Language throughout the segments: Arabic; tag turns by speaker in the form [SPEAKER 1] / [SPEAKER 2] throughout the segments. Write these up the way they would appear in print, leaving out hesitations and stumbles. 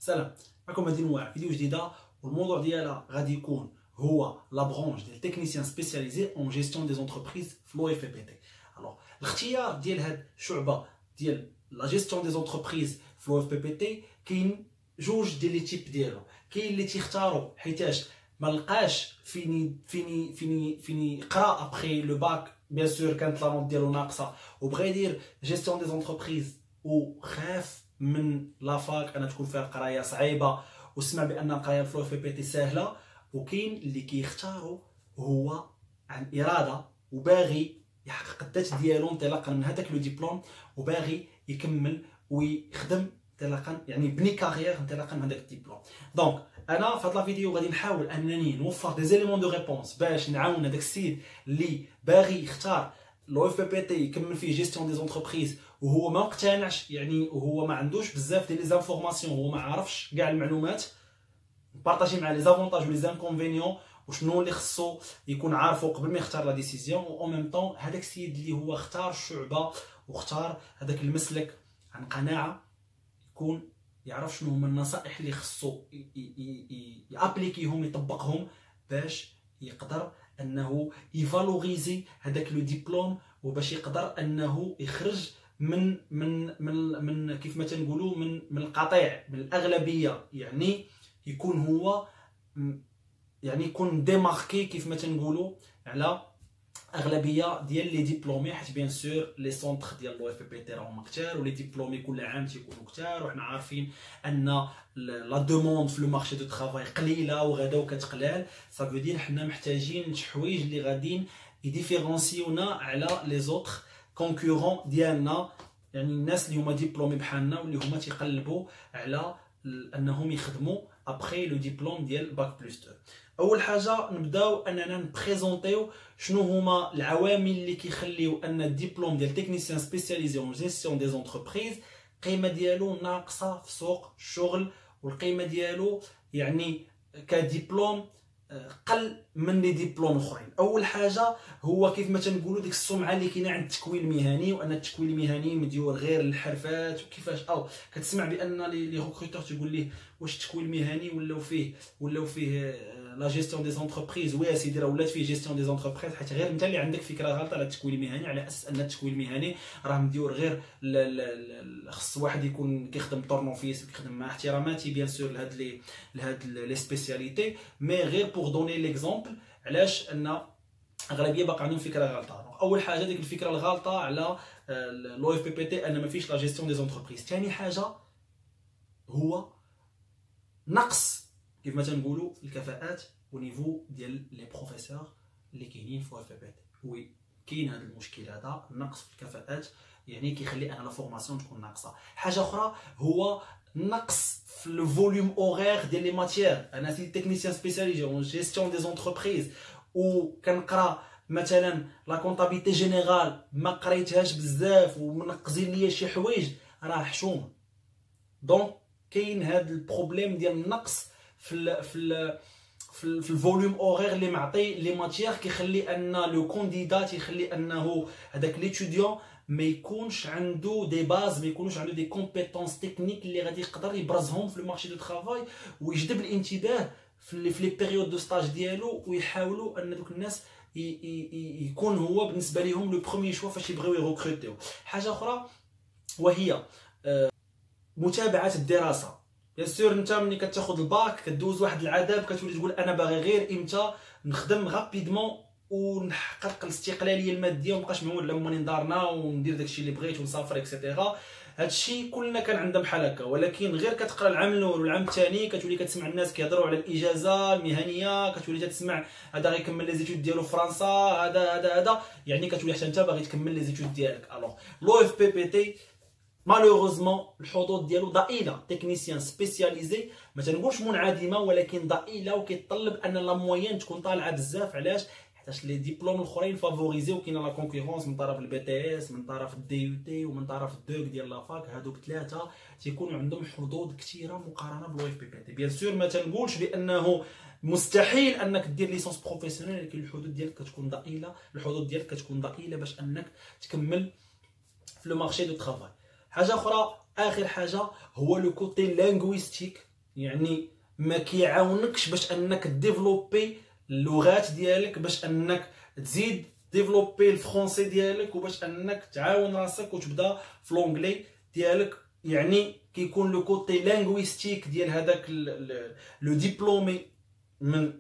[SPEAKER 1] سلام، راكم غادي نوع فيديو جديده والموضوع ديالها غادي يكون هو لا برونش ديال تكنيسيان سبيسياليزي اون جيستيون دي زونتربريز في لو اف بي تي. الوغ الاختيار ديال هاد الشعبه ديال لا جيستيون دي زونتربريز في لو اف بي تي كاين جوج ديال لي تيب ديالو. كاين اللي تيختاروا حيتاش ما لقاش فيني يقرا ابخي لو باك، بيان سور كانت لا نوت ديالو ناقصه وبغى يدير جيستيون دي زونتربريز وخاف من لافاك انا تكون فيها القرايه صعيبه وسمع بان القرايه في اف بي تي ساهله. وكاين اللي كيختاروا هو عن اراده وباغي يحقق الذات ديالو انطلاقا من هذاك لو ديبلوم وباغي يكمل ويخدم انطلاقا، يعني يبني كارير انطلاقا من هذاك الدبلوم. دونك انا في هذا الفيديو غادي نحاول انني نوفر دي زيليمون دو ريبونس باش نعاون هذاك السيد اللي باغي يختار لو اف بي تي يكمل فيه جيستيون دي زونتربريز وهو ما مقتنعش، يعني وهو ما عندوش بزاف ديال لي زانفورماسيون، هو ما عرفش كاع المعلومات. نبارطاجي مع لي زافونتاج ولي زانكونفينيون وشنو اللي خصو يكون عارفو قبل ما يختار لا ديسيزيون. و اون ميم طون هذاك السيد اللي هو اختار الشعبه واختار هذاك المسلك عن قناعه يكون يعرف شنو هما النصائح اللي خصو يابليكيهم يطبقهم باش يقدر انه يفالوريزي هذاك لو ديبلوم وباش يقدر انه يخرج من كيف ما تنقولوا من القطيع، من الاغلبيه، يعني يكون هو يعني يكون ديماركي كيف ما تنقولوا على اغلبيه ديال لي ديبلومي، حيت بيان سور لي سونتر ديال لو اف بي تي راهم كثار ولي ديبلومي كل عام تيكونوا كثار، وحنا عارفين ان لا دوموند في لو مارشي دو ترافاي قليله وغدا وكتقلال. صافي دير حنا محتاجين شي حوايج اللي غاديين يديفيرونسيونا على لي زوتر كونكورون ديالنا، يعني الناس اللي هما ديبلومي بحالنا واللي هما تيقلبوا على انهم يخدموا ابخي لو ديبلوم ديال باك بلس 2. اول حاجه نبداو اننا نبريزونطيو شنو هما العوامل اللي كيخليو ان الدبلوم ديال تكنيسيان سبيسياليزي اون جيستيون دي زونتربريز القيمه ديالو ناقصه في سوق الشغل، والقيمه ديالو يعني كدبلوم قل من لي ديبلوم اخرين. اول حاجه هو كيف ما تنقولوا ديك السمعه اللي كاينه عند التكوين المهني، وان التكوين المهني مديور غير للحرفات. وكيفاش كتسمع بان لي ريكروتور تيقول ليه واش التكوين المهني ولاو فيه لا جيستيون دي زونتربريز. وي سيدي راه ولات فيه جيستيون دي زونتربريز، حيت غير انت اللي عندك فكره غلطه على التكوين المهني، على اساس ان التكوين المهني راه مديور غير خص واحد يكون كيخدم طورنوفيس كيخدم، مع احتراماتي بيان سور لهاد لي سبيسياليتي، مي غير بوغ دوني ليكزومبل علاش ان اغلبيه باقا عندهم فكره غلطه. اول حاجه ديك الفكره الغلطه على لو اف بي تي ان ما فيش لا جيستيون دي زونتربريز. ثاني حاجه هو نقص كيف ما تنقولوا الكفاءات ونيفو ديال لي بروفيسور اللي كاينين في اف بي تي. وي كاين هذا المشكل هذا، النقص في الكفاءات، يعني كيخلي ان لا فورماسيون تكون ناقصه. حاجه اخرى هو نقص في الفوليوم اورير ديال لي ماتيير. انا سي تكنيسيان سبيسياليزي اون جيستيون دي زونتربريز وكنقرا مثلا لا كونطابيلتي جينيرال ما قريتهاش بزاف ومنقزين ليا شي حوايج، راه حشومه. دونك كاين هذا البروبليم ديال النقص في الفوليوم اورير اللي معطي لي ماتيير، كيخلي ان لو كونديدا تيخلي انه هذاك ليتوديون ما يكونش عنده دي باز، ما يكونوش عنده دي كومبيتونس تكنيك اللي غادي يقدر يبرزهم في المارشي دو ترافاي ويجذب الانتباه في لي بيريود دو ستاج ديالو، ويحاولوا ان دوك الناس يكون هو بالنسبه لهم لو بروميي شوا فاش يبغيو يروكروتيو. حاجه اخرى وهي متابعه الدراسه. بيان سور انت ملي كتاخذ الباك كدوز واحد العذاب، كتولي تقول انا باغي غير امتى نخدم غابيدمون ونحقق الاستقلاليه الماديه ومابقاش معول على ماني دارنا وندير داكشي اللي بغيت ونسافر اكسيتيرا. هادشي كلنا كان عندنا بحال هكا، ولكن غير كتقرا العام الاول والعام الثاني كتولي كتسمع الناس كيهضروا على الاجازه المهنيه، كتولي تسمع هذا غيكمل لي زيتود ديالو في فرنسا، هذا يعني كتولي حتى انت باغي تكمل لي زيتود ديالك. الوغ لو اف بي تي مالوغوزمون الحظوظ ديالو ضئيله. تكنيسيان سبيسياليزي ما تنقولش منعدمه، ولكن ضئيله، وكيتطلب ان لا موين تكون طالعه بزاف. علاش؟ حيت لي ديبلوم الاخرين فافوريزي وكاينه لا كونكورونس من طرف البي تي اس، من طرف الدي يو تي، ومن طرف الدوك ديال لافاك. هادوك ثلاثه تيكونوا عندهم حظوظ كثيره مقارنه بلو اف بي تي. بيان سور ما تنقولش بانه مستحيل انك دير ليسونس بروفيسيونيل، لكن الحدود ديالك كتكون ضئيله، باش انك تكمل في لو مارشي دو ترافاي. حاجه اخرى، اخر حاجه، هو لو كوتي لينغويستيك يعني ما كيعاونكش باش انك ديفلوبي اللغات ديالك، باش انك تزيد ديفلوبي الفرونسي ديالك، وباش انك تعاون راسك وتبدا في لونجلي ديالك. يعني كيكون لو كوتي لينغويستيك ديال هذاك لو ديبلومي من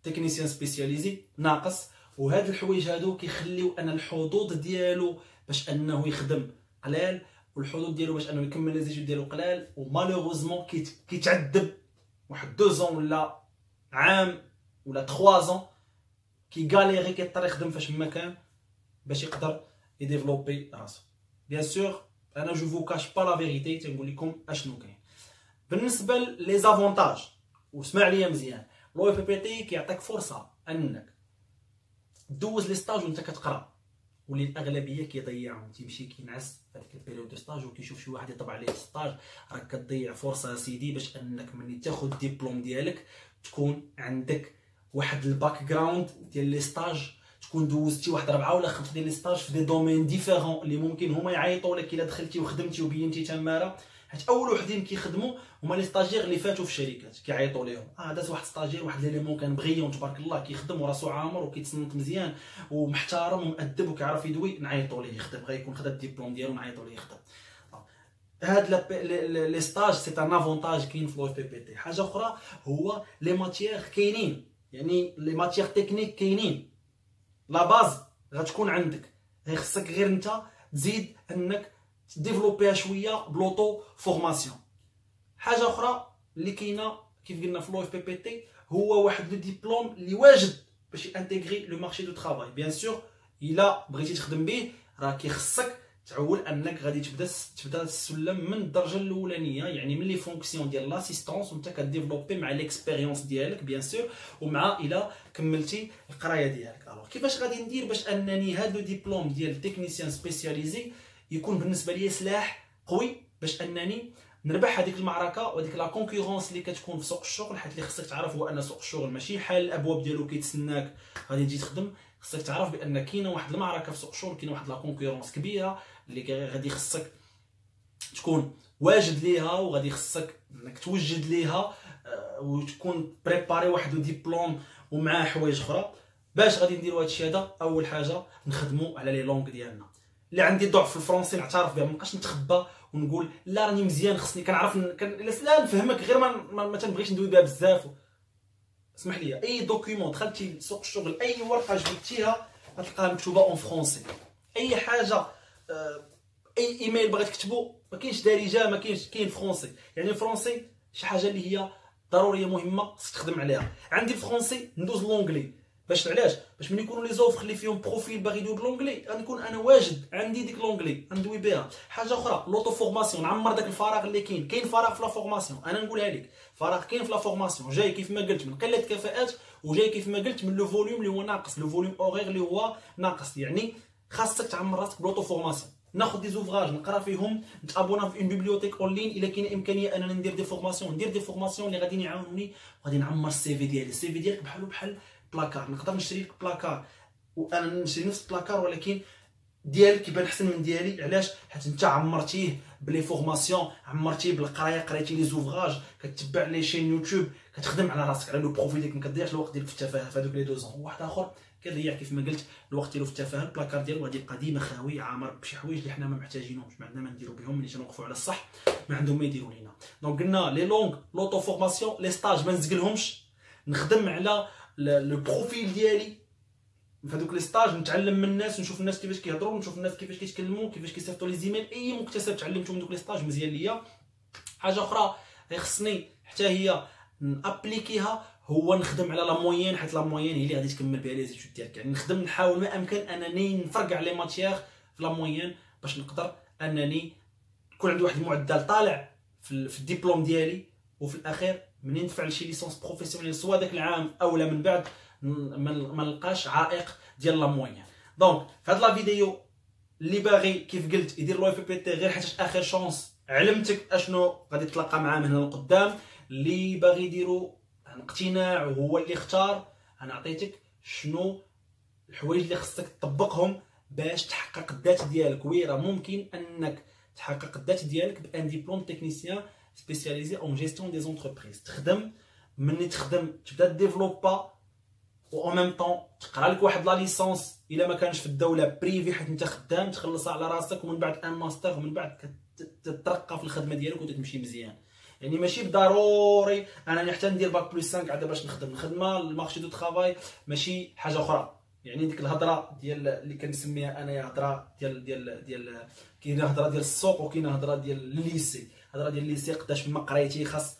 [SPEAKER 1] تكنيسيان سبيسياليزي ناقص. وهاد الحوايج هادو كيخليو ان الحظوظ ديالو باش انه يخدم قلال، والحظوظ ديالو باش انه يكمل لي زيتود ديالو قلال. ومالوغوزمون كيتعذب واحد 2 ولا عام ولا 3 كيغاليري، كيضطر يخدم فاش ما كان باش يقدر يديفلوبي راسو. بيان سور انا جو فو كاش با لا فيريتي، تنقول لكم اشنو كاين. بالنسبه لي زافونتاج واسمع ليا مزيان، لو اف بي تي كيعطيك فرصه انك دوز لي ستاج وانت كتقرا، واللي الاغلبيه كيضيعهم، تيمشي كينعس في هذيك البيريود دو ستاج وكيشوف شي واحد يطبع عليه ستاج. راك كتضيع فرصه سيدي باش انك ملي تاخذ الدبلوم ديالك تكون عندك واحد الباك جراوند ديال لي ستاج، تكون دوزتي واحد 4 ولا 5 ديال لي ستاج في دي دومين ديفيرون اللي ممكن هما يعيطوا لك الا دخلتي وخدمتي وبينتي تماره. حيت اول وحدين كيخدموا هما لي ستاجير اللي فاتوا في الشركات، كيعيطوا ليهم داز واحد ستاجير واحد ليليمون كان بغيون تبارك الله، كيخدم وراسو عامر وكيتصنت مزيان ومحترم ومؤدب وكيعرف يدوي، نعيطوا ليه يخدم، غيكون خدا الدبلوم ديالو نعيطوا ليه يخدم. هاد لي ستاج سي ان افونتاج كاين في لو بي بي تي. حاجه اخرى هو لي ماتيير كاينين، يعني لي ماتيير تكنيك كاينين، لا باز غتكون عندك، خصك غير انت تزيد انك ديفلوبيها شويه بلوطو فورماسيون. حاجه اخرى اللي كاينه كيف قلنا في لو اف بي بي تي هو واحد لو ديبلوم اللي واجد باش يانتيغري لو مارشي دو ترافاي. بيان سور الا بغيتي تخدم به راه كيخصك تعول انك غادي تبدا السلم من الدرجه الاولانيه، يعني من لي فونكسيون ديال لاسيستونس وانت كديفلوبي مع ليكسبيريونس ديالك بيان سور، ومع الا كملتي القرايه ديالك. الوغ كيفاش غادي ندير باش انني هذا لو ديبلوم ديال تكنيسيان سبيسياليزي يكون بالنسبه لي سلاح قوي باش انني نربح هذيك المعركه وهذيك لا كونكورونس اللي كتكون في سوق الشغل. حيت اللي خصك تعرف هو ان سوق الشغل ماشي حال الابواب ديالو كيتسناك غادي تجي تخدم، خصك تعرف بان كاينه واحد المعركه في سوق الشغل، كاينه واحد لا كونكورونس كبيره اللي غادي خصك تكون واجد ليها، وغادي خصك انك توجد ليها وتكون بريباري واحد الدبلوم ومعاه حوايج اخرى. باش غادي نديروا هادشي هذا، اول حاجه نخدموا على لي لونغ ديالنا. اللي عندي ضعف في الفرنسي نعترف بها، مابقاش نتخبى ونقول لا راني مزيان خصني كنعرف لا نفهمك غير ما تنبغيش ندوي بها بزاف. اسمح لي، اي دوكيومون دخلتي لسوق الشغل، اي ورقه جبتيها غتلقاها مكتوبه اون فرونسي. اي حاجه اي ايميل بغيت تكتبو ما كاينش دارجه، ما كاينش، كاين فرونسي. يعني الفرونسي شي حاجه اللي هي ضروريه مهمه خصك تخدم عليها. عندي الفرونسي ندوز لونجلي باش علاش؟ باش ملي يكونوا لي زوفر اللي فيهم بروفيل باغي يدوي بلونجلي غنكون انا واجد عندي ديك لونجلي ندوي بها. حاجه اخرى لوطو فورماسيون، نعمر داك الفراغ اللي كاين فراغ في لا فورماسيون. انا نقولها لك، فراغ كاين في لا فورماسيون جاي كيف ما قلت من قله كفاءات، وجاي كيف ما قلت من لو فوليوم اللي هو ناقص، لو فوليوم اورير اللي هو ناقص. يعني خاصك تعمر راسك بلوطو فورماسيون، ناخذ دي زوفراج نقرا فيهم، نتابونا في اون بيبليوتيك اون لين. الا كاين امكانيه اننا ندير دي فورماسيون اللي غادي يعاونوني، وغادي نعمر السي في ديالي. السي في ديالك بحال بلاكار، نقدر نشري لك بلاكار وانا نشري نفس البلاكار ولكن ديالك كيبان احسن من ديالي. علاش؟ حيت انت عمرتيه بلي فورماسيون، عمرتيه بالقرايه، قريتي لي زوفراج، كتبع لي شين يوتيوب، كتخدم على راسك على لو بروفيل ديالك، ما كديرش الوقت ديالك في التفاهه في هذوك لي 2 ans. واحد اخر كيضيع كيف ما قلت الوقت ديالو في التفاهه، البلاكار ديالو غادي يبقى ديما خاوي عامر بشي حوايج اللي حنا ما محتاجينهمش، ما عندنا ما نديرو بهم. ملي تنوقفوا على الصح ما عندهم ما يديروا لينا. دونك قلنا لي لونغ، لوطو فورماسيون، لي ستاج ما نزقلهمش، نخدم على لو بروفيل ديالي في هذوك لي ستاج، نتعلم من الناس، نشوف الناس كيفاش كيهضروا، نشوف الناس كيفاش كيتكلموا، كيفاش كيصيفطوا لي زيميل. اي مكتسب تعلمته من دوك لي ستاج مزيان ليا. حاجه اخرى خصني حتى هي نابليكيها، هو نخدم على لا موين، حيت لا موين هي اللي غادي تكمل بها لي زيتود ديالك. يعني نخدم نحاول ما امكن انني نفرقع لي ماتيير في لا موين باش نقدر انني يكون عندي واحد المعدل طالع في الدبلوم ديالي، وفي الاخير منين ندفع لشي ليسونس بروفيسيونيل سواء داك العام او لا من بعد ما نلقاش عائق ديال لا موين. دونك في هاد لا فيديو اللي باغي كيف قلت يدير لو اف بي تي غير حيت اخر شونس، علمتك اشنو غادي تلقى معاه من هنا لقدام. اللي باغي يديرو عن اقتناع وهو اللي اختار، انا عطيتك شنو الحوايج اللي خصك تطبقهم باش تحقق الذات ديالك. وي راه ممكن انك تحقق الذات ديالك بان ديبلوم تكنيسيان سبيسياليزي اون جيستيون دي زونتربريز. تخدم مني تخدم تبدا ديفلوبا و ان ميم طون تقرا لك واحد لا ليسونس الا ما كانش في الدوله بريفي حيت انت خدام تخلصها على راسك، ومن بعد ان ماستر، ومن بعد تترقى في الخدمه ديالك وتمشي مزيان. يعني ماشي بالضروري انني حتى ندير باك بلس 5 عاد باش نخدم. الخدمه المارشي دو ترافاي ماشي حاجه اخرى. يعني ديك الهضره ديال اللي كنسميها انايا هضره ديال كاينه هضره ديال السوق وكاينه هضره ديال الليسي. هضره ديال الليسي قداش ما قريتي خاص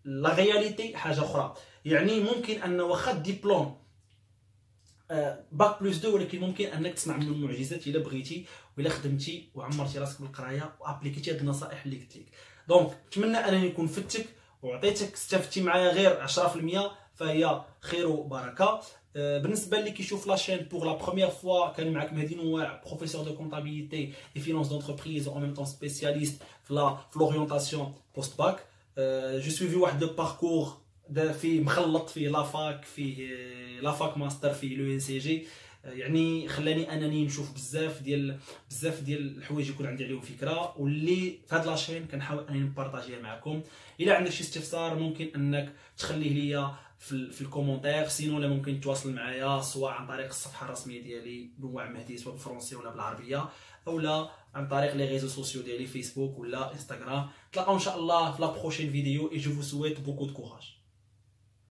[SPEAKER 1] لا رياليتي حاجه اخرى. يعني ممكن ان واخا الدبلوم باك بلس 2 ولكن ممكن انك تصنع منه المعجزات الا بغيتي والا خدمتي وعمرتي راسك بالقرايه وابليكيتي هاد النصائح اللي قلت لك. دونك نتمنى انني نكون فتك وعطيتك استفدتي معايا غير 10%، فهي خير وبركه. بالنسبه اللي كيشوف لاشين بوغ لا بروميير فوا، كان معك مهدي نواع، بروفيسور دو كونطابيليتي اي فينانس دونتربريز او ميم طون سبيسياليست في لورينتاسيون بوست باك. جو سويفي واحد لو باركور في مخلط، فيه لافاك، فيه لافاك ماستر، فيه لو ان سي جي. يعني خلاني انني نشوف بزاف ديال الحوايج يكون عندي عليهم فكره، واللي في هاد لاشين كنحاول انني نبارطاجيها معكم. الا عندك شي استفسار ممكن انك تخليه ليا في الكومونتير، سينو لا ممكن تواصل معايا سواء عن طريق الصفحه الرسميه ديالي نواع مهدي سواء بالفرنسي ولا بالعربيه، اولا عن طريق لي ريزو سوسيو ديالي فيسبوك ولا انستغرام. نتلاقاو ان شاء الله في لا بروشين فيديو. اي جو فو سويت بوكو دو كوراج.